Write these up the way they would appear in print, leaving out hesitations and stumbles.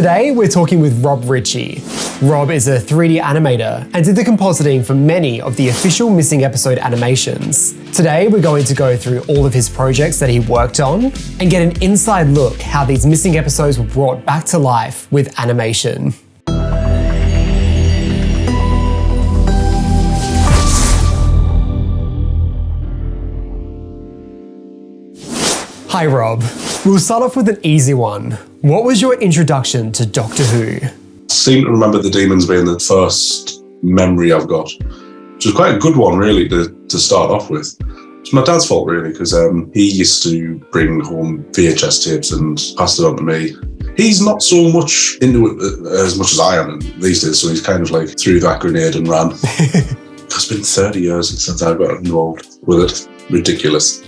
Today, we're talking with Rob Ritchie. Rob is a 3D animator and did the compositing for many of the official missing episode animations. Today, we're going to go through all of his projects that he worked on and get an inside look how these missing episodes were brought back to life with animation. Hi Rob. We'll start off with an easy one. What was your introduction to Doctor Who? I seem to remember the demons being the first memory I've got, which was quite a good one really to start off with. It's my dad's fault really, because he used to bring home VHS tapes and passed it on to me. He's not so much into it as much as I am these days, so he's kind of like threw that grenade and ran. It's been 30 years since I got involved with it. Ridiculous.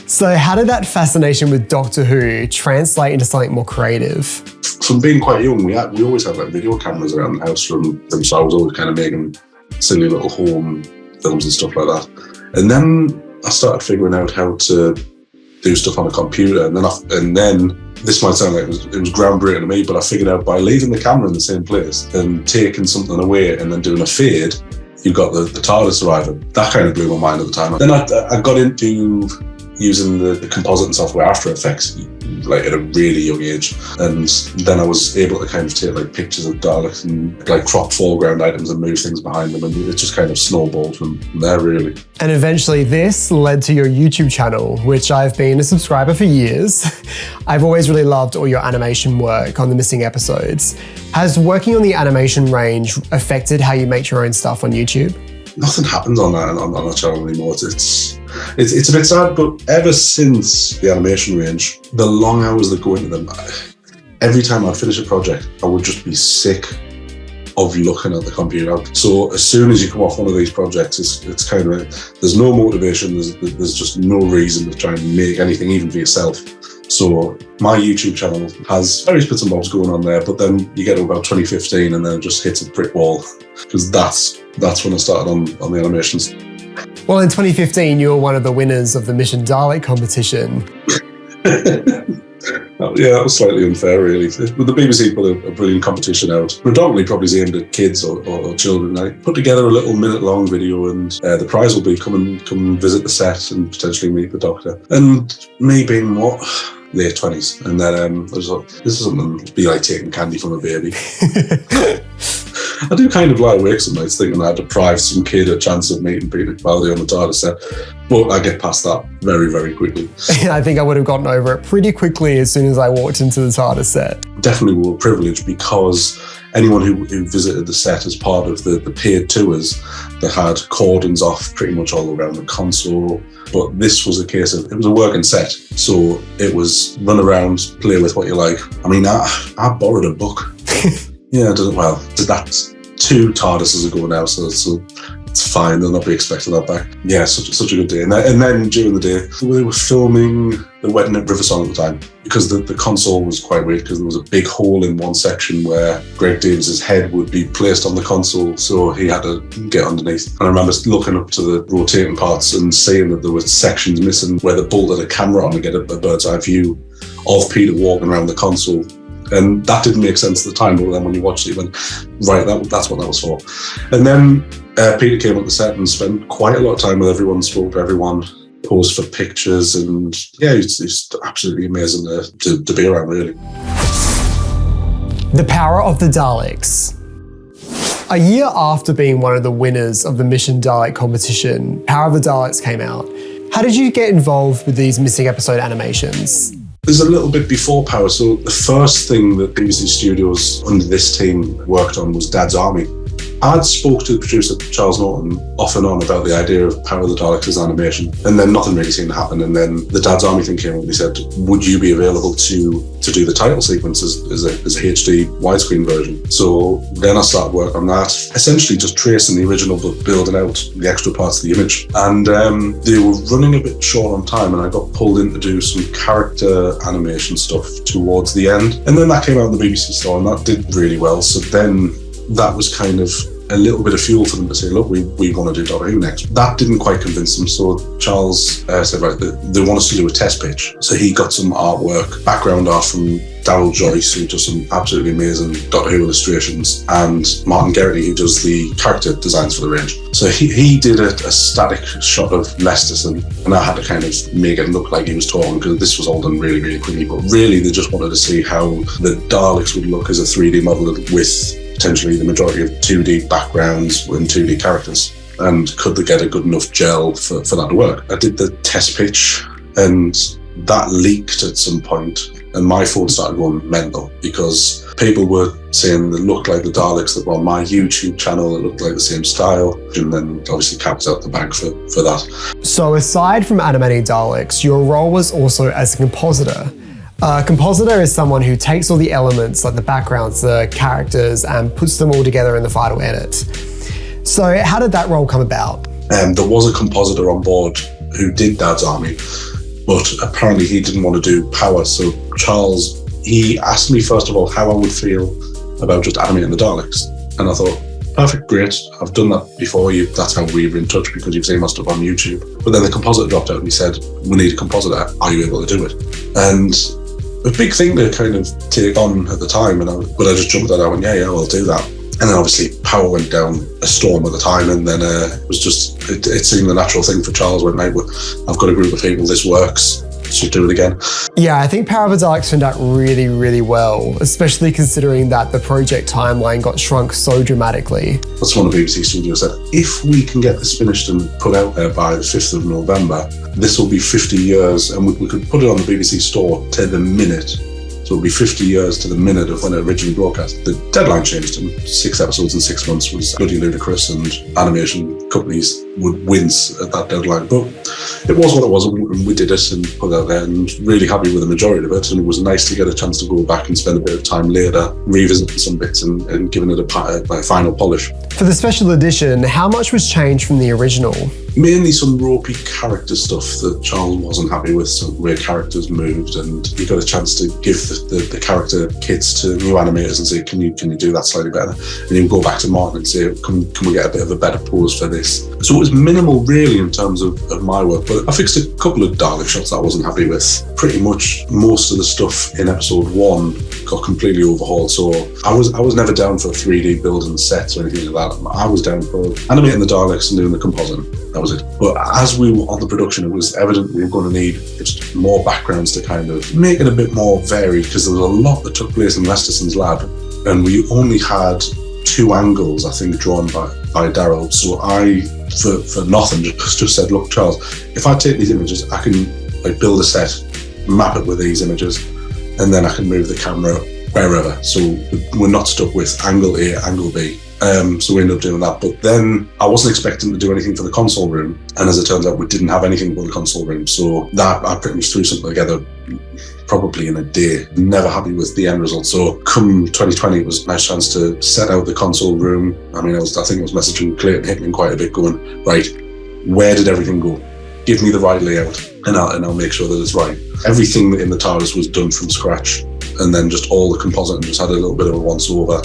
So how did that fascination with Doctor Who translate into something more creative? From being quite young, we always had like video cameras around the house from them, so I was always kind of making silly little home films and stuff like that. And then I started figuring out how to do stuff on a computer, and then this might sound like it was groundbreaking to me, but I figured out by leaving the camera in the same place and taking something away and then doing a fade, you got the TARDIS arriving. That kind of blew my mind at the time. Then I got into using the compositing software After Effects like at a really young age, and then I was able to kind of take like pictures of Daleks and like crop foreground items and move things behind them, and it just kind of snowballed from there really. And eventually this led to your YouTube channel, which I've been a subscriber for years. I've always really loved all your animation work on the missing episodes. Has working on the animation range affected how you make your own stuff on YouTube? Nothing happens on that channel anymore. It's a bit sad, but ever since the animation range, the long hours that go into them, every time I'd finish a project, I would just be sick of looking at the computer. So as soon as you come off one of these projects, it's kind of, there's no motivation, there's just no reason to try and make anything even for yourself. So my YouTube channel has various bits and bobs going on there, but then you get to about 2015 and then it just hits a brick wall, because that's when I started on the animations. Well, in 2015, you were one of the winners of the Mission Dalek competition. Yeah, that was slightly unfair, really. But the BBC put a brilliant competition out, predominantly probably aimed at kids or children. I put together a little minute-long video, and the prize will be come and visit the set and potentially meet the Doctor. And me being late 20s, and then I was like, this is something to be like taking candy from a baby. I do kind of lie awake some nights thinking I deprived some kid a chance of meeting Peter Capaldi on the TARDIS set, but I get past that very, very quickly. I think I would have gotten over it pretty quickly as soon as I walked into the TARDIS set. Definitely were privileged, because anyone who visited the set as part of the paid tours, they had cordons off pretty much all around the console. But this was a case of, it was a working set, so it was run around, play with what you like. I mean, I borrowed a book. Yeah, that's 2 TARDISes ago now, so it's fine. They'll not be expecting that back. Yeah, such a good day. And then during the day, we were filming the wedding at Riversong at the time, because the console was quite weird, because there was a big hole in one section where Greg Davis's head would be placed on the console, so he had to get underneath. And I remember looking up to the rotating parts and seeing that there were sections missing where they bolted a camera on to get a bird's eye view of Peter walking around the console. And that didn't make sense at the time, but then when you watched it, you went, right, that's what that was for. And then Peter came up the set and spent quite a lot of time with everyone, spoke to everyone, posed for pictures, and yeah, it's absolutely amazing to be around, really. The Power of the Daleks. A year after being one of the winners of the Mission Dalek competition, Power of the Daleks came out. How did you get involved with these missing episode animations? There's a little bit before Power. So the first thing that BBC Studios under this team worked on was Dad's Army. I'd spoke to the producer, Charles Norton, off and on about the idea of Power of the Daleks as animation, and then nothing really seemed to happen. And then the Dad's Army thing came up and he said, would you be available to do the title sequence as a HD widescreen version? So then I started work on that, essentially just tracing the original but building out the extra parts of the image. And they were running a bit short on time, and I got pulled in to do some character animation stuff towards the end. And then that came out on the BBC Store, and that did really well. So then that was kind of a little bit of fuel for them to say, look, we want to do Doctor Who next. That didn't quite convince them, so Charles said, right, they want us to do a test pitch. So he got some artwork, background art from Darryl Joyce, who does some absolutely amazing Doctor Who illustrations, and Martin Geraghty, who does the character designs for the range. So he did a static shot of Lesterson, and I had to kind of make it look like he was talking, because this was all done really, really quickly. But really, they just wanted to see how the Daleks would look as a 3D model with potentially the majority of 2D backgrounds and 2D characters. And could they get a good enough gel for that to work? I did the test pitch, and that leaked at some point, and my phone started going mental because people were saying they looked like the Daleks that were on my YouTube channel, it looked like the same style, and then obviously Cap was out the bag for that. So aside from animating Daleks, your role was also as a compositor. A compositor is someone who takes all the elements, like the backgrounds, the characters, and puts them all together in the final edit. So how did that role come about? There was a compositor on board who did Dad's Army, but apparently he didn't want to do power. So Charles, he asked me first of all how I would feel about just animating the Daleks. And I thought, perfect, great. I've done that before. That's how we were in touch, because you've seen my stuff on YouTube. But then the compositor dropped out and he said, we need a compositor. Are you able to do it? And a big thing to kind of take on at the time. But I just jumped at that and yeah, I'll do that. And then obviously power went down a storm at the time, and then it was just, it seemed the natural thing for Charles when I've got a group of people, this works, so do it again. Yeah, I think Power of the Daleks turned out really, really well, especially considering that the project timeline got shrunk so dramatically. That's what the BBC studio said. If we can get this finished and put out there by the 5th of November, this will be 50 years, and we could put it on the BBC store to the minute. So it'll be 50 years to the minute of when it originally broadcast. The deadline changed, and 6 episodes in 6 months was bloody ludicrous, and animation companies would wince at that deadline. But it was what it was, and we did it and put it out there, and really happy with the majority of it. And it was nice to get a chance to go back and spend a bit of time later revisiting some bits and giving it a final polish. For the special edition, how much was changed from the original? Mainly some ropey character stuff that Charles wasn't happy with, some way characters moved, and he got a chance to give the character kits to new animators and say, can you do that slightly better? And he would go back to Martin and say, can we get a bit of a better pose for this? So it was minimal really in terms of my work, but I fixed a couple of Dalek shots that I wasn't happy with. Pretty much most of the stuff in episode 1 got completely overhauled, so I was never down for 3D building sets or anything like that. I was down for animating the Daleks and doing the compositing. That was it. But as we were on the production, it was evident we were going to need just more backgrounds to kind of make it a bit more varied, because there was a lot that took place in Lesterson's lab, and we only had 2 angles, I think, drawn by Darryl. So I, for nothing, just said, look, Charles, if I take these images, I can build a set, map it with these images, and then I can move the camera wherever. So we're not stuck with angle A, angle B. So we ended up doing that. But then I wasn't expecting to do anything for the console room. And as it turns out, we didn't have anything for the console room. So that I pretty much threw something together probably in a day. Never happy with the end result. So come 2020, it was a nice chance to set out the console room. I mean, I think I was messaging Clayton Hickman quite a bit, going, right, where did everything go? Give me the right layout and I'll make sure that it's right. Everything in the TARDIS was done from scratch. And then just all the compositing just had a little bit of a once over,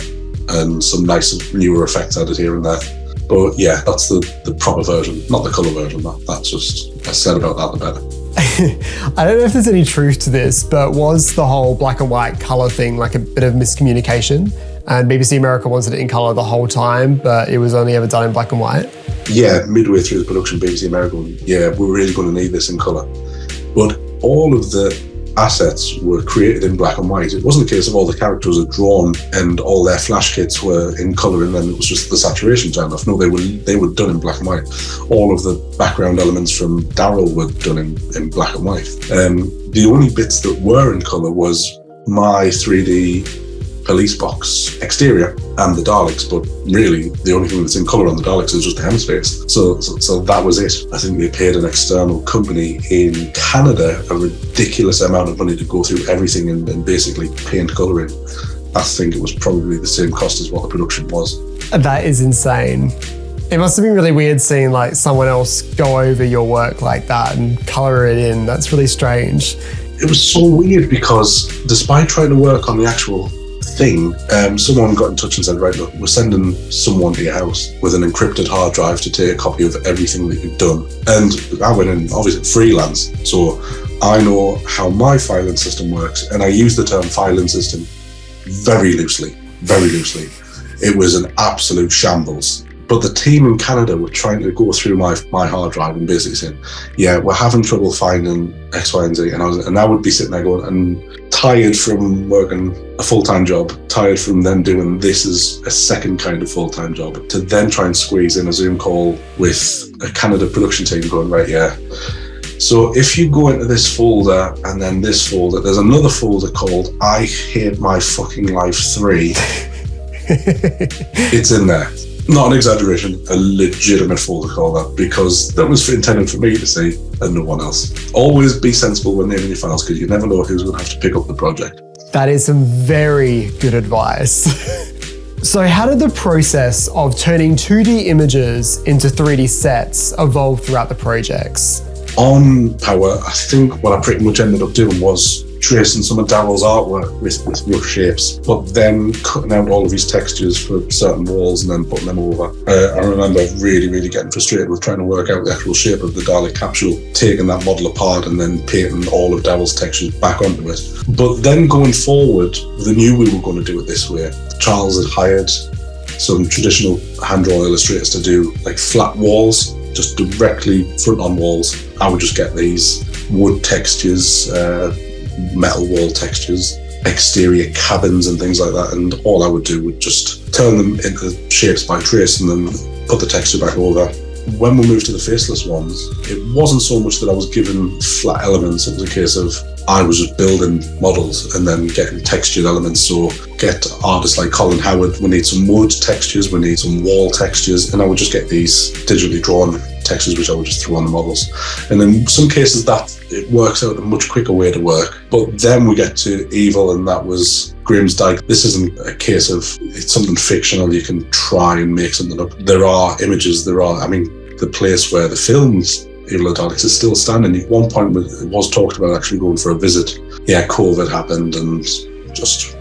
and some nice newer effects added here and there. But yeah, that's the proper version, not the colour version. That's just, I said about that, the better. I don't know if there's any truth to this, but was the whole black and white colour thing like a bit of miscommunication? And BBC America wanted it in colour the whole time, but it was only ever done in black and white? Yeah, midway through the production, BBC America, yeah, we're really going to need this in colour. But all of the assets were created in black and white. It wasn't a case of all the characters were drawn and all their flash kits were in colour and then it was just the saturation turned off. No, they were done in black and white. All of the background elements from Darryl were done in black and white. The only bits that were in colour was my 3D police box exterior and the Daleks, but really the only thing that's in colour on the Daleks is just the hemispheres. So that was it. I think they paid an external company in Canada a ridiculous amount of money to go through everything and basically paint colour in. I think it was probably the same cost as what the production was. That is insane. It must have been really weird seeing like someone else go over your work like that and colour it in. That's really strange. It was so weird because despite trying to work on the actual thing, someone got in touch and said, right, look, we're sending someone to your house with an encrypted hard drive to take a copy of everything that you've done. And I went in, obviously freelance, so I know how my filing system works, and I use the term filing system very loosely, very loosely. It was an absolute shambles. But the team in Canada were trying to go through my hard drive and basically saying, yeah, we're having trouble finding X, Y, and Z. And I would be sitting there going, and tired from working a full-time job, tired from then doing this as a second kind of full-time job, to then try and squeeze in a Zoom call with a Canada production team going, right, yeah. So if you go into this folder and then this folder, there's another folder called I Hate My Fucking Life 3. It's in there. Not an exaggeration, a legitimate folder call that, because that was intended for me to see and no one else. Always be sensible when naming your files, because you never know who's going to have to pick up the project. That is some very good advice. So how did the process of turning 2D images into 3D sets evolve throughout the projects? On Power, I think what I pretty much ended up doing was tracing some of Daryl's artwork with rough shapes, but then cutting out all of his textures for certain walls and then putting them over. I remember really, really getting frustrated with trying to work out the actual shape of the Dalek capsule, taking that model apart and then painting all of Daryl's textures back onto it. But then going forward, they knew we were going to do it this way. Charles had hired some traditional hand-drawn illustrators to do like flat walls, just directly front-on walls. I would just get these wood textures, metal wall textures, exterior cabins and things like that, and all I would do would just turn them into shapes by tracing them, put the texture back over. When we moved to the Faceless Ones, it wasn't so much that I was given flat elements, it was a case of I was just building models and then getting textured elements. So get artists like Colin Howard, we need some wood textures, we need some wall textures, and I would just get these digitally drawn textures which I would just throw on the models. And in some cases that it works out a much quicker way to work. But then we get to Evil, and that was Grimm's Dyke. This isn't a case of it's something fictional, you can try and make something up. There are images, the place where the films Evil of the Daleks is still standing. At one point it was talked about actually going for a visit. Yeah, COVID happened and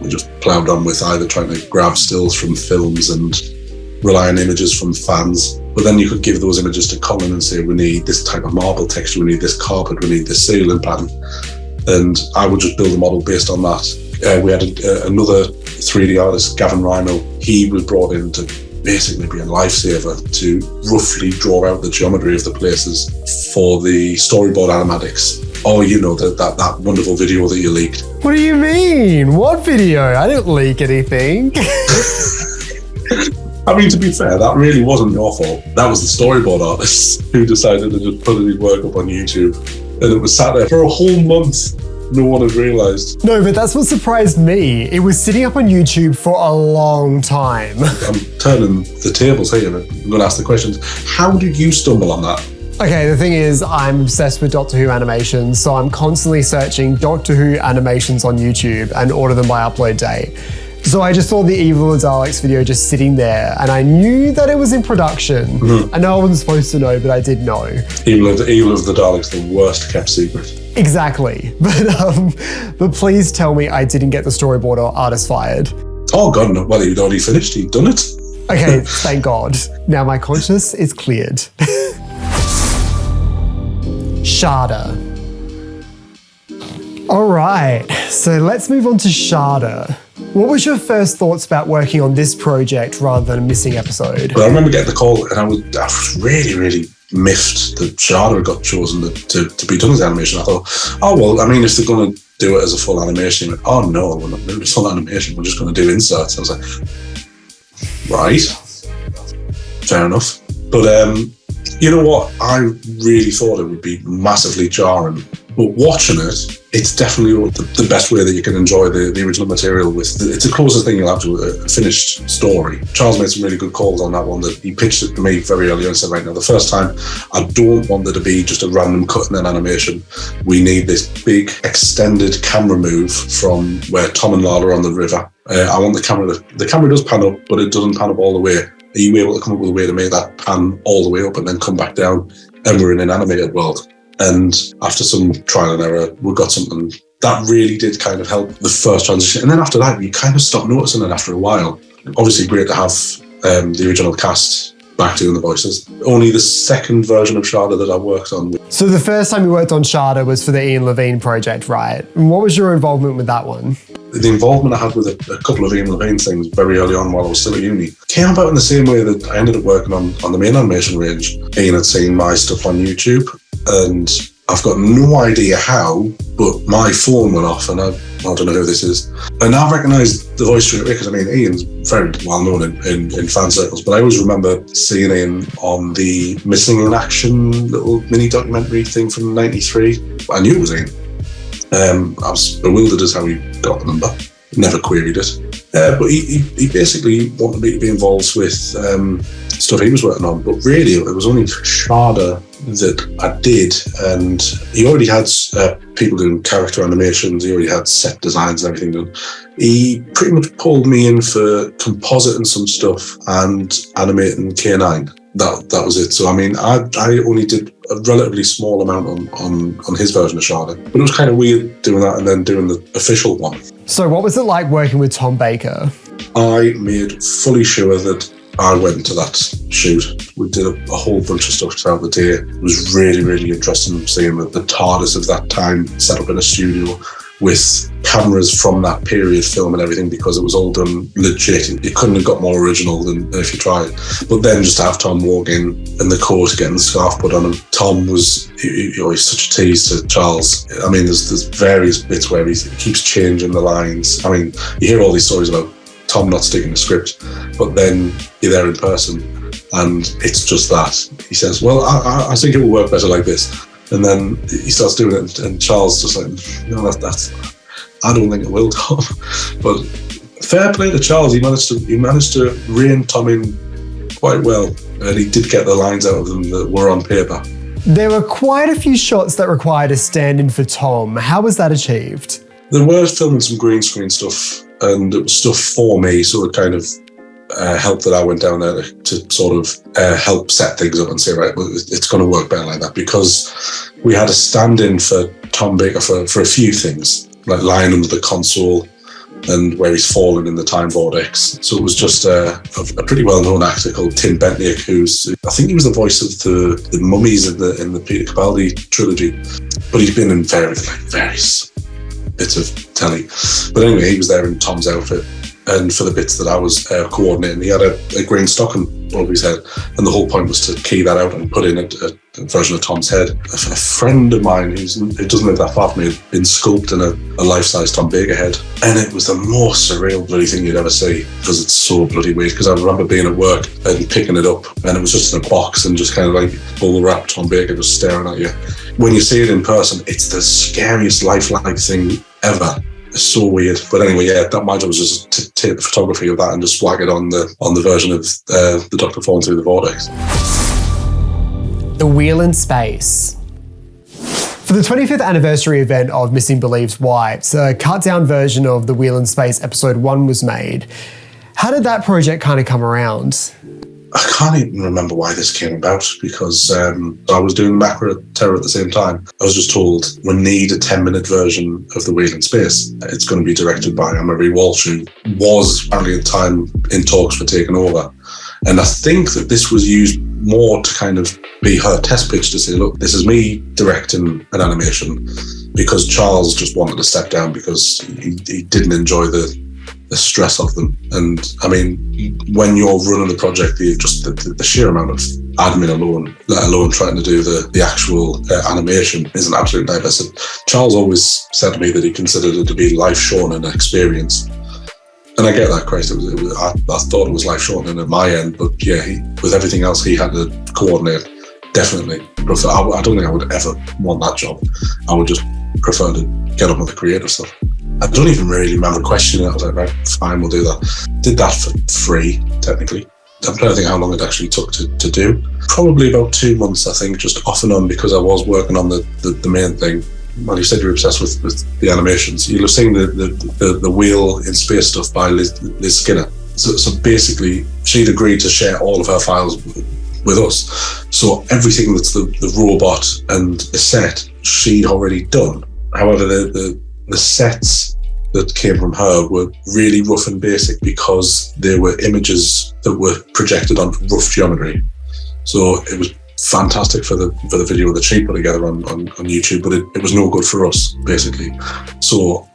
we just ploughed on with either trying to grab stills from films and rely on images from fans. But then you could give those images to Colin and say, we need this type of marble texture, we need this carpet, we need this ceiling pattern. And I would just build a model based on that. We had another 3D artist, Gavin Rhino. He was brought in to basically be a lifesaver to roughly draw out the geometry of the places for the storyboard animatics. Oh, you know, that wonderful video that you leaked. What do you mean? What video? I didn't leak anything. I mean, to be fair, that really wasn't your fault. That was the storyboard artist who decided to just put his work up on YouTube. And it was sat there for a whole month. No one had realised. No, but that's what surprised me. It was sitting up on YouTube for a long time. I'm turning the tables here and I'm going to ask the questions. How did you stumble on that? Okay, the thing is, I'm obsessed with Doctor Who animations, so I'm constantly searching Doctor Who animations on YouTube and order them by upload date. So I just saw the Evil of the Daleks video just sitting there, and I knew that it was in production. Mm-hmm. I know I wasn't supposed to know, but I did know. Evil of the Daleks, the worst kept secret. Exactly, but please tell me I didn't get the storyboard or artist fired. Oh God, no. Well, he'd already finished, he'd done it. Okay, thank God. Now my conscience is cleared. Shada. All right, so let's move on to Shada. What was your first thoughts about working on this project rather than a missing episode? Well, I remember getting the call and I was really, really miffed that Shada had got chosen to be done as animation. I thought, oh, well, I mean, if they're going to do it as a full animation, like, oh no, we're not doing a full animation, we're just going to do inserts. I was like, right, fair enough. But you know what? I really thought it would be massively jarring. But watching it, it's definitely the best way that you can enjoy the original material with. It's the closest thing you'll have to a finished story. Charles made some really good calls on that one. That he pitched it to me very early on and said, right now, the first time, I don't want there to be just a random cut and an animation. We need this big extended camera move from where Tom and Lala are on the river. I want the camera does pan up, but it doesn't pan up all the way. Are you able to come up with a way to make that pan all the way up and then come back down? And we're in an animated world. And after some trial and error, we got something that really did kind of help the first transition. And then after that, you kind of stop noticing it after a while. Obviously great to have the original cast back doing the voices. Only the second version of Shada that I worked on. So the first time you worked on Shada was for the Ian Levine project, right? And what was your involvement with that one? The involvement I had with a couple of Ian Levine things very early on while I was still at uni came about in the same way that I ended up working on the main animation range. Ian had seen my stuff on YouTube, and I've got no idea how, but my phone went off, and I don't know who this is. And I recognised the voice straight away because, I mean, Ian's very well known in fan circles, but I always remember seeing Ian on the Missing in Action little mini documentary thing from '93. I knew it was Ian. I was bewildered as how he got the number. Never queried it. But he basically wanted me to be involved with stuff he was working on. But really, it was only Shada that I did. And he already had people doing character animations. He already had set designs and everything done. He pretty much pulled me in for compositing some stuff and animating K9. That was it. So I mean, I only did a relatively small amount on his version of Shada, but it was kind of weird doing that and then doing the official one. So what was it like working with Tom Baker? I made fully sure that I went to that shoot. We did a whole bunch of stuff throughout the day. It was really, really interesting seeing the TARDIS of that time set up in a studio with cameras from that period filming everything, because it was all done legit. It couldn't have got more original than if you tried. But then just to have Tom walk in the coat, getting the scarf put on him. Tom was, he's such a tease to Charles. I mean, there's various bits where he keeps changing the lines. I mean, you hear all these stories about Tom not sticking to script, but then you're there in person and it's just that. He says, well, I think it will work better like this. And then he starts doing it, and Charles just like, no, that's. I don't think it will, Tom. But fair play to Charles. He managed to rein Tom in quite well, and he did get the lines out of them that were on paper. There were quite a few shots that required a stand-in for Tom. How was that achieved? There were filming some green screen stuff, and it was stuff for me, so it kind of helped that I went down there to sort of help set things up and say, right, well, it's going to work better like that, because we had a stand-in for Tom Baker for a few things, like lying under the console and where he's fallen in the time vortex. So it was just a pretty well-known actor called Tim Bentniak, I think he was the voice of the mummies in the Peter Capaldi trilogy, but he's been in various bits of telly. But anyway, he was there in Tom's outfit. And for the bits that I was coordinating, he had a green stocking over his head. And the whole point was to key that out and put in a version of Tom's head. A friend of mine who doesn't live that far from me had been sculpting a life-size Tom Baker head. And it was the most surreal bloody thing you'd ever see, because it's so bloody weird. Because I remember being at work and picking it up, and it was just in a box and just kind of like bubble-wrapped Tom Baker just staring at you. When you see it in person, it's the scariest lifelike thing ever. So weird. But anyway, yeah, my job was just to take the photography of that and just whack it on the version of the Doctor falling through the vortex. The Wheel in Space. For the 25th anniversary event of Missing Believes Wipes, a cut-down version of The Wheel in Space Episode 1 was made. How did that project kind of come around? I can't even remember why this came about, because I was doing Macra Terror at the same time. I was just told we need a 10-minute version of The Wheel in Space. It's going to be directed by Anne-Marie Walsh, who was apparently at the time in talks for taking over. And I think that this was used more to kind of be her test pitch to say, look, this is me directing an animation, because Charles just wanted to step down because he didn't enjoy the stress of them. And I mean, when you're running the project, the sheer amount of admin alone, let alone trying to do the actual animation, is an absolute nightmare. So Charles always said to me that he considered it to be life-shortening an experience. And I get that, Christ. I thought it was life-shortening at my end, but yeah, with everything else he had to coordinate, definitely. I don't think I would ever want that job. I would just prefer to get on with the creative stuff. I don't even really remember questioning it. I was like, right, fine, we'll do that. Did that for free, technically. I'm trying to think how long it actually took to do. Probably about 2 months, I think, just off and on, because I was working on the main thing. Well, you said you're obsessed with the animations. You'll have seen the Wheel in Space stuff by Liz Skinner. So basically, she'd agreed to share all of her files with us. So everything that's the robot and the set, she'd already done. However, the sets, that came from her were really rough and basic because they were images that were projected onto rough geometry. So it was fantastic for the video that she put together on YouTube, but it was no good for us, basically. So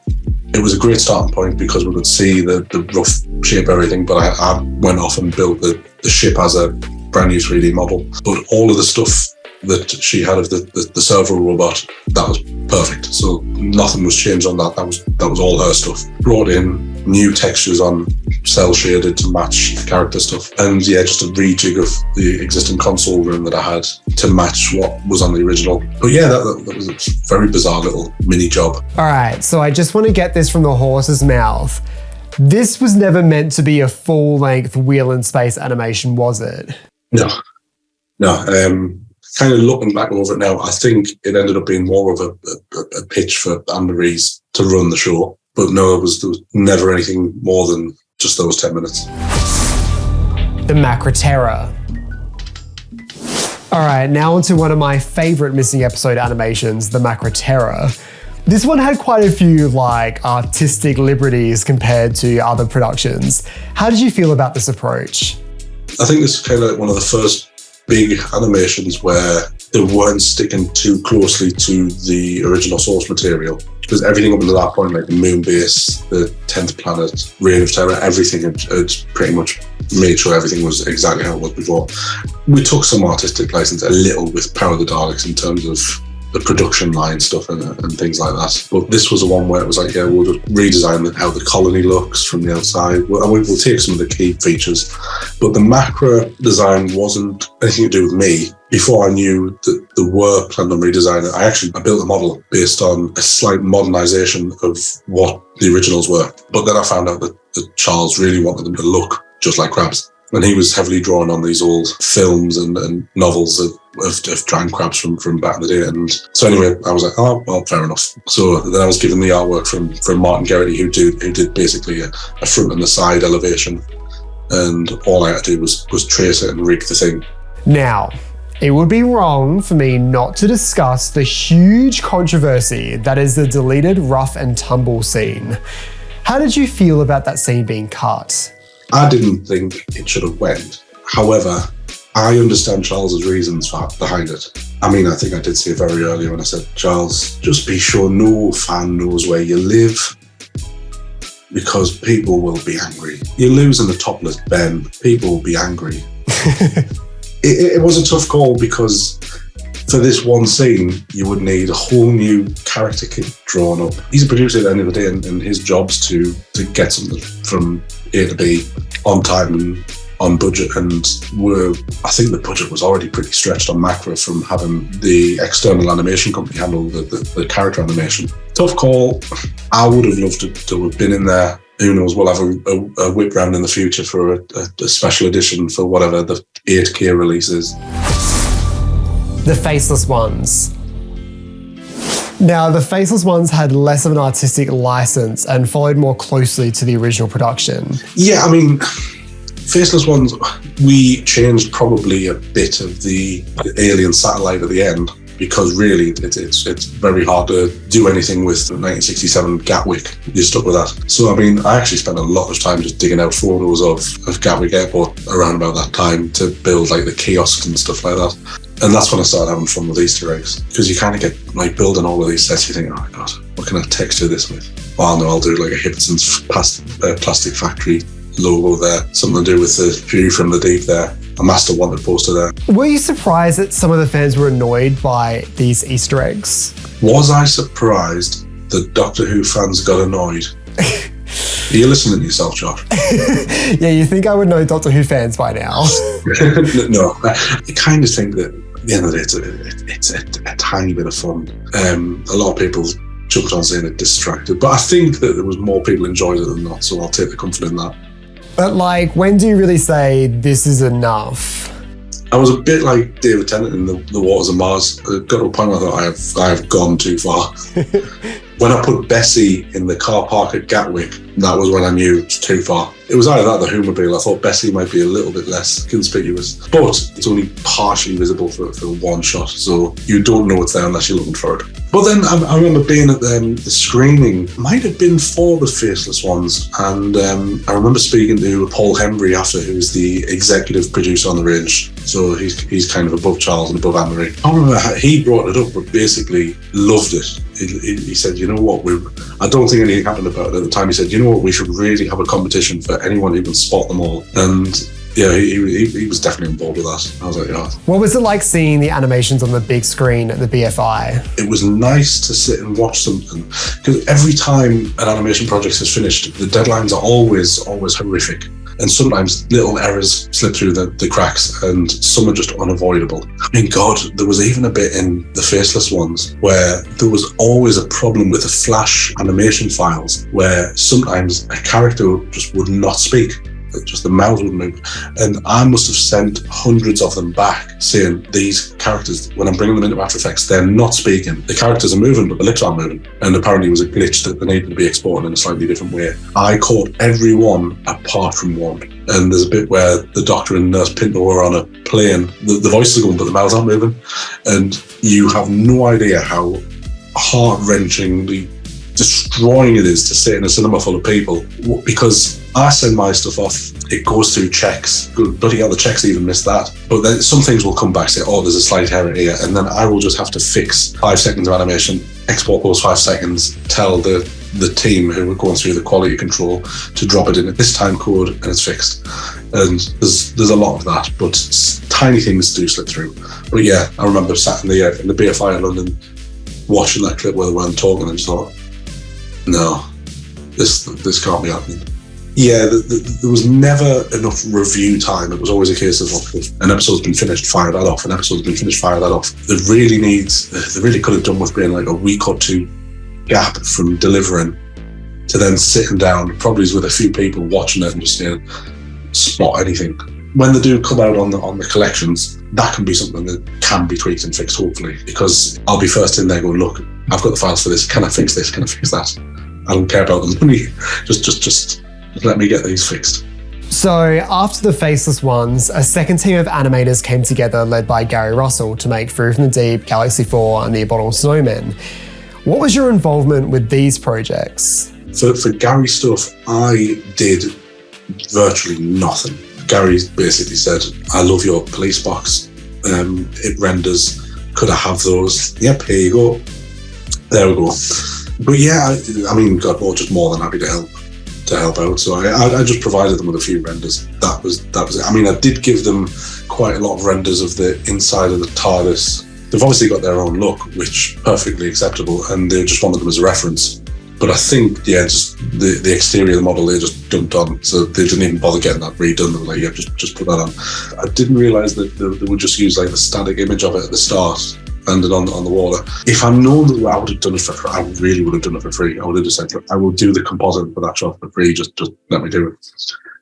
it was a great starting point because we could see the rough shape of everything, but I went off and built the ship as a brand new 3D model. But all of the stuff that she had of the servo robot, that was perfect. So nothing was changed on that. That was all her stuff. Brought in new textures on cell shaded to match character stuff, and yeah, just a rejig of the existing console room that I had to match what was on the original. But yeah, that was a very bizarre little mini job. All right, so I just want to get this from the horse's mouth. This was never meant to be a full-length wheel in space animation, was it? No. Kind of looking back over it now, I think it ended up being more of a pitch for Anne-Marie's to run the show. But no, there was never anything more than just those 10 minutes. The Macra Terror. All right, now onto one of my favorite missing episode animations, the Macra Terror. This one had quite a few artistic liberties compared to other productions. How did you feel about this approach? I think this is kind of one of the first big animations where they weren't sticking too closely to the original source material, because everything up until that point, like the moon base, the 10th planet, Reign of Terror, everything had pretty much made sure everything was exactly how it was before. We took some artistic license a little with Power of the Daleks in terms of the production line stuff and things like that. But this was the one where it was like, yeah, we'll just redesign how the colony looks from the outside. And we'll take some of the key features. But the Macra design wasn't anything to do with me. Before I knew that there were planned on redesigning, I built a model based on a slight modernisation of what the originals were. But then I found out that Charles really wanted them to look just like crabs. And he was heavily drawn on these old films and novels of giant crabs from back in the day. And so anyway, I was like, oh, well, fair enough. So then I was given the artwork from Martin Geraghty, who did basically a front and a side elevation. And all I had to do was trace it and rig the thing. Now, it would be wrong for me not to discuss the huge controversy that is the deleted rough and tumble scene. How did you feel about that scene being cut? I didn't think it should have went. However, I understand Charles's reasons behind it. I mean, I think I did say very early when I said, Charles, just be sure no fan knows where you live, because people will be angry. You're losing the topless Ben. People will be angry. It was a tough call because for this one scene, you would need a whole new character kit drawn up. He's a producer at the end of the day, and his job's to get something from A to B on time and on budget. And I think the budget was already pretty stretched on Macra from having the external animation company handle the character animation. Tough call. I would have loved to have been in there. Who knows, we'll have a whip round in the future for a special edition for whatever the 8K release is. The Faceless Ones. Now, the Faceless Ones had less of an artistic license and followed more closely to the original production. Yeah, I mean, Faceless Ones, we changed probably a bit of the alien satellite at the end, because really it's very hard to do anything with the 1967 Gatwick. You're stuck with that. So I mean, I actually spent a lot of time just digging out photos of Gatwick Airport around about that time to build like the kiosks and stuff like that. And that's when I started having fun with Easter eggs, because you kind of get like building all of these sets. You think, oh my god, what can I texture this with? Well, no, I'll do like a Hibson's plastic factory logo there, something to do with the view from the deep there. A Master Wanted poster there. Were you surprised that some of the fans were annoyed by these Easter eggs? Was I surprised that Doctor Who fans got annoyed? Are you listening to yourself, Josh? Yeah, you think I would know Doctor Who fans by now. No, I kind of think that at the end of the day, it's a tiny bit of fun. A lot of people jumped on saying it distracted, but I think that there was more people enjoyed it than not, so I'll take the comfort in that. But like, when do you really say this is enough? I was a bit like David Tennant in the Waters of Mars. I got to a point where I thought I have gone too far. When I put Bessie in the car park at Gatwick, that was when I knew it was too far. It was either that or the Humormobile. I thought Bessie might be a little bit less conspicuous, but it's only partially visible for one shot, so you don't know it's there unless you're looking for it. But then I remember being at the screening, might have been for the Faceless Ones, and I remember speaking to Paul Hembry after, who was the executive producer on the range, so he's kind of above Charles and above Anne-Marie. I remember he brought it up, but basically loved it. He said, you know what, I don't think anything happened about it at the time. He said, you know what, we should really have a competition for anyone who can spot them all. And yeah, he was definitely involved with that. I was like, yeah. What was it like seeing the animations on the big screen at the BFI? It was nice to sit and watch something, because every time an animation project is finished, the deadlines are always horrific. And sometimes little errors slip through the cracks, and some are just unavoidable. I mean, God, there was even a bit in the Faceless Ones where there was always a problem with the Flash animation files, where sometimes a character just would not speak. Just the mouth would move. And I must have sent hundreds of them back saying, these characters, when I'm bringing them into After Effects, they're not speaking. The characters are moving, but the lips aren't moving. And apparently it was a glitch that they needed to be exported in a slightly different way. I caught every one apart from one. And there's a bit where the Doctor and Nurse Pinto are on a plane. The voices are going, but the mouths aren't moving. And you have no idea how heart-wrenchingly destroying it is to sit in a cinema full of people, because I send my stuff off, it goes through checks. Bloody hell, the checks even missed that. But then some things will come back, say, oh, there's a slight error here, and then I will just have to fix 5 seconds of animation, export those 5 seconds, tell the team who are going through the quality control to drop it in at this time code, and it's fixed. And there's a lot of that, but tiny things do slip through. But yeah, I remember sat in the BFI in London watching that clip where they weren't talking, and just thought, no, this can't be happening. Yeah, there was never enough review time. It was always a case of, an episode's been finished, fire that off. An episode's been finished, fire that off. They really could have done with being like a week or two gap from delivering to then sitting down, probably with a few people watching it and just spot anything. When they do come out on the collections, that can be something that can be tweaked and fixed, hopefully, because I'll be first in there going, look, I've got the files for this. Can I fix this? Can I fix that? I don't care about the money. Just let me get these fixed. So after the Faceless Ones, a second team of animators came together led by Gary Russell to make Through from the Deep, Galaxy 4 and The Abominable Snowman. What was your involvement with these projects? For Gary's stuff, I did virtually nothing. Gary basically said, I love your police box. It renders. Could I have those? Yep, here you go. There we go. But yeah, I mean, God, we're just more than happy to help out. So I just provided them with a few renders. That was it. I mean, I did give them quite a lot of renders of the inside of the TARDIS. They've obviously got their own look, which perfectly acceptable, and they just wanted them as a reference. But I think, yeah, just the exterior of the model, they just dumped on. So they didn't even bother getting that redone. They were like, yeah, just put that on. I didn't realise that they would just use like the static image of it at the start and then on the wall. If I'd known that I would have done it for free, I really would have done it for free. I would have just said, I will do the composite for that shot for free, just let me do it.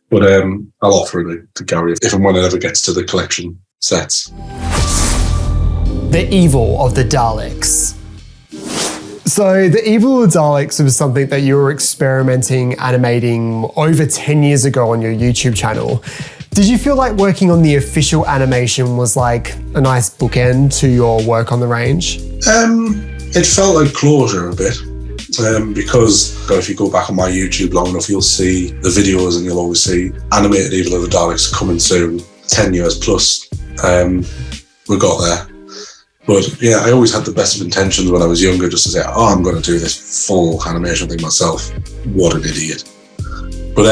But I'll offer it to Gary if and when it ever gets to the collection sets. The evil of the Daleks. So the evil of the Daleks was something that you were experimenting, animating over 10 years ago on your YouTube channel. Did you feel like working on the official animation was like a nice bookend to your work on the range? It felt like closure a bit, because if you go back on my YouTube long enough, you'll see the videos and you'll always see animated Evil of the Daleks coming soon, 10 years plus. We got there. But yeah, I always had the best of intentions when I was younger, just to say, oh, I'm going to do this full animation thing myself. What an idiot. But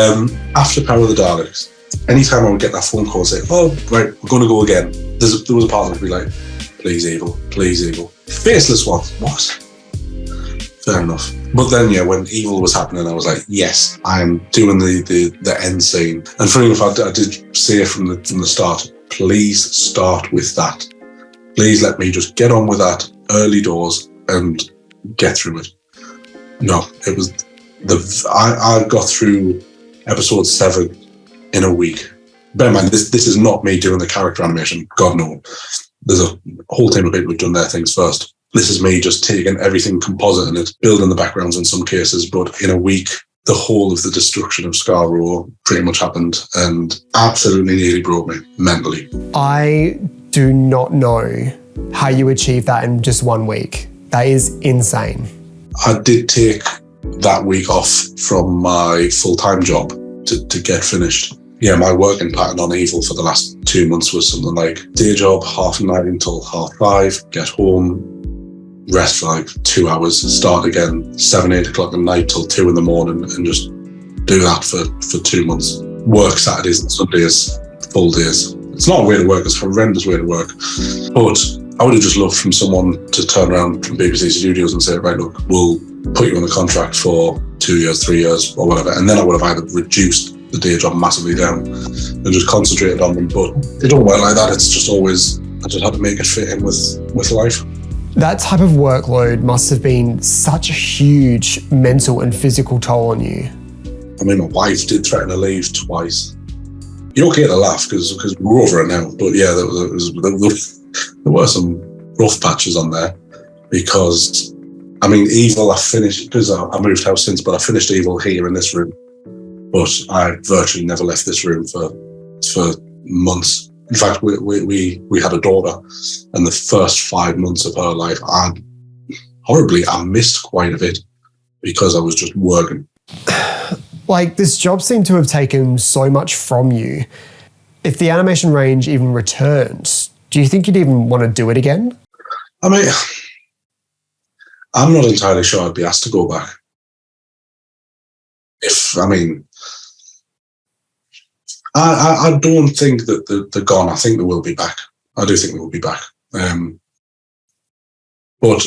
after Power of the Daleks, anytime I would get that phone call and say, oh, right, we're going to go again, there was a part of me like, please, Evil, please, Evil. Faceless Ones, what? Fair enough. But then, yeah, when Evil was happening, I was like, yes, I am doing the end scene. And funny enough, I did say from the start, please start with that. Please let me just get on with that early doors and get through it. No, it was I got through episode 7 in a week. Bear in mind, this is not me doing the character animation. God no. There's a whole team of people who've done their things first. This is me just taking everything, compositing it, building the backgrounds in some cases, but in a week, the whole of the destruction of Scar Row pretty much happened and absolutely nearly broke me mentally. I do not know how you achieved that in just 1 week. That is insane. I did take that week off from my full-time job to get finished. Yeah, my working pattern on Evil for the last 2 months was something like day job, 9:30 until 5:30, get home, rest for like 2 hours, start again, 8 o'clock at night till 2 in the morning, and just do that for 2 months. Work Saturdays and Sundays, full days. It's not a way to work, it's a horrendous way to work. But I would have just loved from someone to turn around from BBC Studios and say, right, look, we'll put you on a contract for 2 years, 3 years, or whatever. And then I would have either reduced the day job massively down and just concentrated on them. But it don't work like that. It's just always, I just had to make it fit in with life. That type of workload must have been such a huge mental and physical toll on you. I mean, my wife did threaten to leave twice. You're okay to laugh because we're over it now. But yeah, there were some rough patches on there because, I mean, Evil, I finished, because I moved house since, but I finished Evil here in this room. But I virtually never left this room for months. In fact, we had a daughter, and the first 5 months of her life, I missed quite a bit because I was just working. Like, this job seemed to have taken so much from you. If the animation range even returned, do you think you'd even want to do it again? I mean, I'm not entirely sure I'd be asked to go back. I don't think that they're gone. I think they will be back. I do think they will be back. But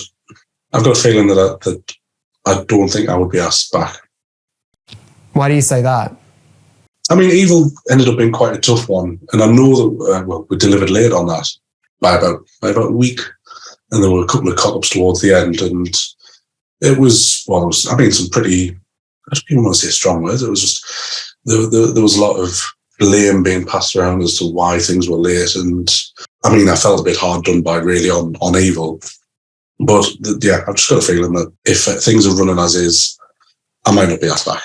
I've got a feeling that I don't think I would be asked back. Why do you say that? I mean, Evil ended up being quite a tough one. And I know that we delivered late on that by about a week. And there were a couple of cock-ups towards the end. And it was some pretty, I don't even want to say strong words. It was just, there was a lot of blame being passed around as to why things were late. And I mean, I felt a bit hard done by really on Evil. But yeah, I've just got a feeling that if things are running as is, I might not be asked back.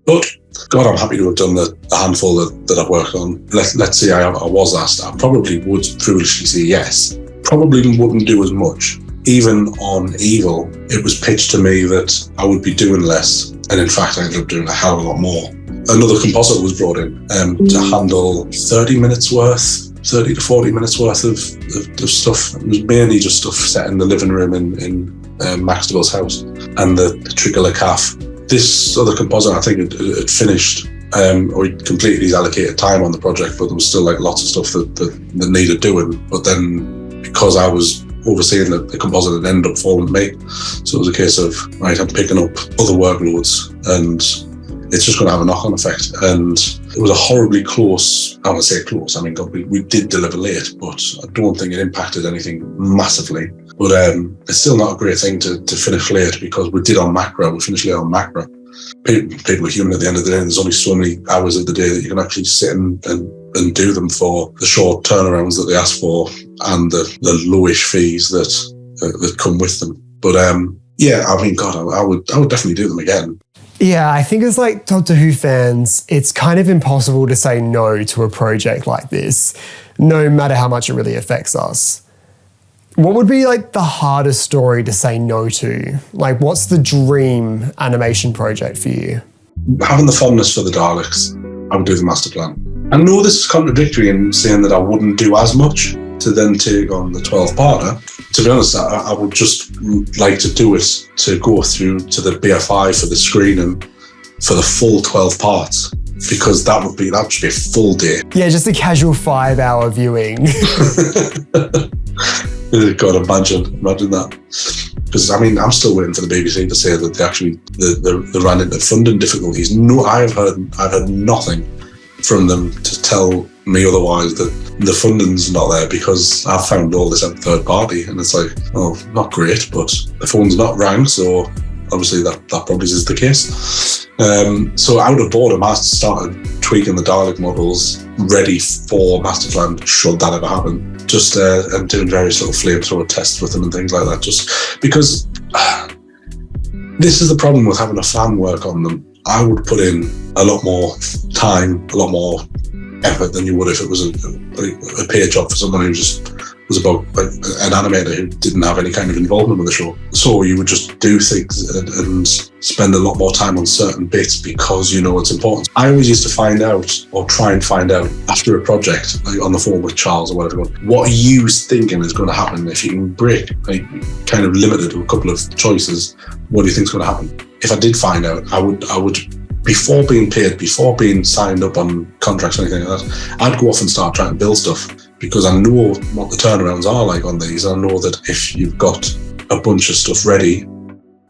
But God, I'm happy to have done the handful that I've worked on. Let's say I was asked, I probably would foolishly say yes. Probably wouldn't do as much. Even on Evil, it was pitched to me that I would be doing less. And in fact, I ended up doing a hell of a lot more. Another compositor was brought in to handle 30 to 40 minutes worth of stuff. It was mainly just stuff set in the living room in Max DeVille's house and the Tricolor Calf. This other compositor, I think, had finished or he'd completed his allocated time on the project, but there was still like lots of stuff that needed doing. But then because I was overseeing the compositor, it ended up falling to me. So it was a case of, right, I'm picking up other workloads and it's just going to have a knock-on effect. And it was a horribly close, I want to say close, I mean, God, we did deliver late, but I don't think it impacted anything massively. But it's still not a great thing to finish late because we did on Macra, we finished late on Macra. People are human at the end of the day, and there's only so many hours of the day that you can actually sit and do them for the short turnarounds that they ask for and the lowish fees that come with them. But yeah, I mean, God, I would definitely do them again. Yeah, I think as like Doctor Who fans, it's kind of impossible to say no to a project like this, no matter how much it really affects us. What would be like the hardest story to say no to? Like, what's the dream animation project for you? Having the fondness for the Daleks, I would do the master plan. I know this is contradictory in saying that I wouldn't do as much to then take on the 12-parter. To be honest, I would just like to do it to go through to the BFI for the screening for the full 12 parts, because that would be a full day. Yeah, just a casual 5-hour viewing. God, imagine that. Because I mean, I'm still waiting for the BBC to say that they ran into funding difficulties. No, I've heard nothing from them to tell me otherwise that the funding's not there, because I've found all this at third party, and it's like, oh, not great, but the phone's not rang, so obviously that probably is the case. So out of boredom, I started tweaking the Dalek models ready for Masterplan should that ever happen. Just and doing various little flamethrower tests with them and things like that. Just because this is the problem with having a fan work on them. I would put in a lot more time, a lot more effort than you would if it was a paid job for someone who just was about an animator who didn't have any kind of involvement with the show. So you would just do things and spend a lot more time on certain bits because you know it's important. I always used to find out, or try and find out after a project, like on the phone with Charles or whatever, what are you thinking is going to happen if you can break, like kind of limited to a couple of choices, what do you think is going to happen? If I did find out, I would before being paid, before being signed up on contracts or anything like that, I'd go off and start trying to build stuff because I know what the turnarounds are like on these. I know that if you've got a bunch of stuff ready,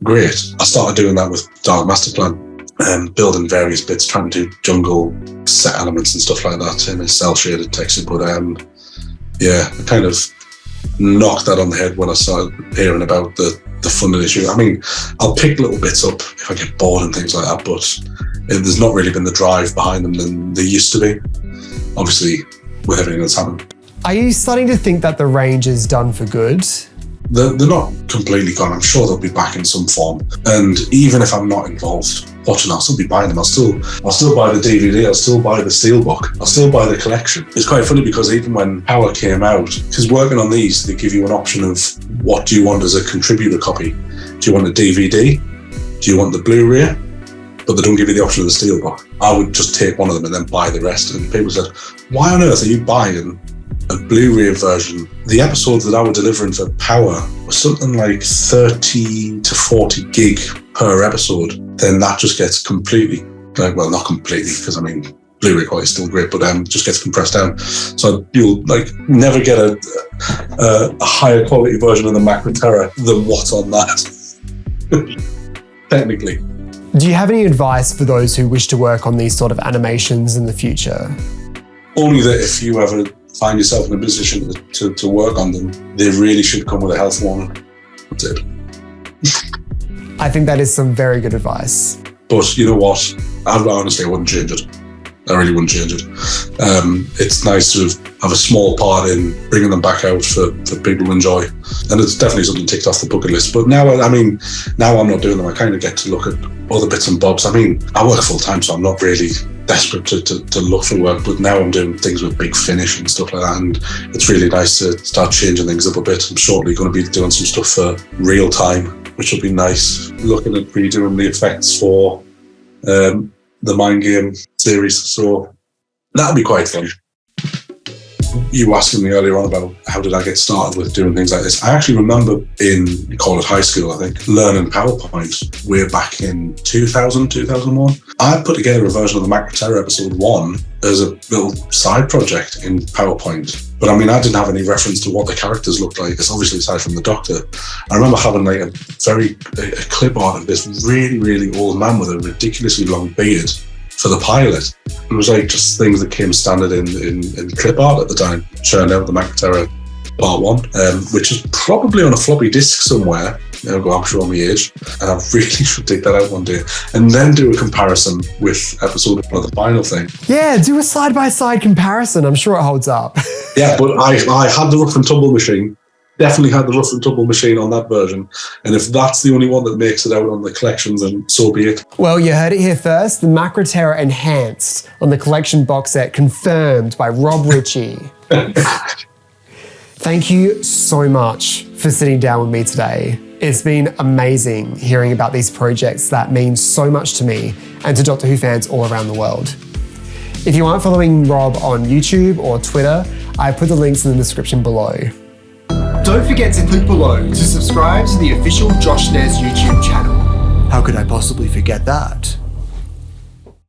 great. I started doing that with Dalek Masterplan, building various bits, trying to do jungle set elements and stuff like that in a cell shaded texture. But yeah, I kind of knocked that on the head when I started hearing about the funding issue. I mean, I'll pick little bits up if I get bored and things like that, but there's not really been the drive behind them than there used to be, obviously, with everything that's happened. Are you starting to think that the range is done for good? They're not completely gone. I'm sure they'll be back in some form. And even if I'm not involved watching, I'll still be buying them. I'll still buy the DVD. I'll still buy the steelbook. I'll still buy the collection. It's quite funny because even when Power came out, because working on these, they give you an option of what do you want as a contributor copy. Do you want a DVD? Do you want the Blu-ray? But they don't give you the option of the steelbook. I would just take one of them and then buy the rest. And people said, why on earth are you buying a Blu-ray version? The episodes that I was delivering for Power was something like 30 to 40 gig per episode. Then that just gets completely, well, not completely, because I mean, Blu-ray quality is still great, but just gets compressed down. So you'll never get a higher quality version of the Macra Terror than what's on that, technically. Do you have any advice for those who wish to work on these sort of animations in the future? Only that if you ever find yourself in a position to work on them, they really should come with a health warning. That's it. I think that is some very good advice. But you know what? Honestly, I wouldn't change it. I really wouldn't change it. It's nice to have a small part in bringing them back out for people to enjoy. And it's definitely something ticked off the bucket list. But now, now I'm not doing them. I kind of get to look at other bits and bobs. I mean, I work full time, so I'm not really desperate to look for work, but now I'm doing things with Big Finish and stuff like that, and it's really nice to start changing things up a bit. I'm shortly going to be doing some stuff for real time, which will be nice. Looking at redoing the effects for the Mind Game series, so that'll be quite fun. You were asking me earlier on about how did I get started with doing things like this. I actually remember you call it high school, I think, learning PowerPoint way back in 2000, 2001. I put together a version of the Macra Terror episode 1 as a little side project in PowerPoint. But I mean, I didn't have any reference to what the characters looked like. It's obviously aside from the Doctor. I remember having a clip art of this really, really old man with a ridiculously long beard for the pilot. It was just things that came standard in clip art at the time. Churned out the Macra Terror Part 1, which is probably on a floppy disk somewhere. I'm showing my age, and I really should take that out one day and then do a comparison with episode 1 of the final thing. Yeah, do a side-by-side comparison. I'm sure it holds up. Yeah, but I had the rough and tumble machine. Definitely had the rough and tumble machine on that version. And if that's the only one that makes it out on the collections, then so be it. Well, you heard it here first. The Macra Terror Enhanced on the collection box set, confirmed by Rob Ritchie. Thank you so much for sitting down with me today. It's been amazing hearing about these projects that mean so much to me and to Doctor Who fans all around the world. If you aren't following Rob on YouTube or Twitter, I put the links in the description below. Don't forget to click below to subscribe to the official Josh Nez YouTube channel. How could I possibly forget that?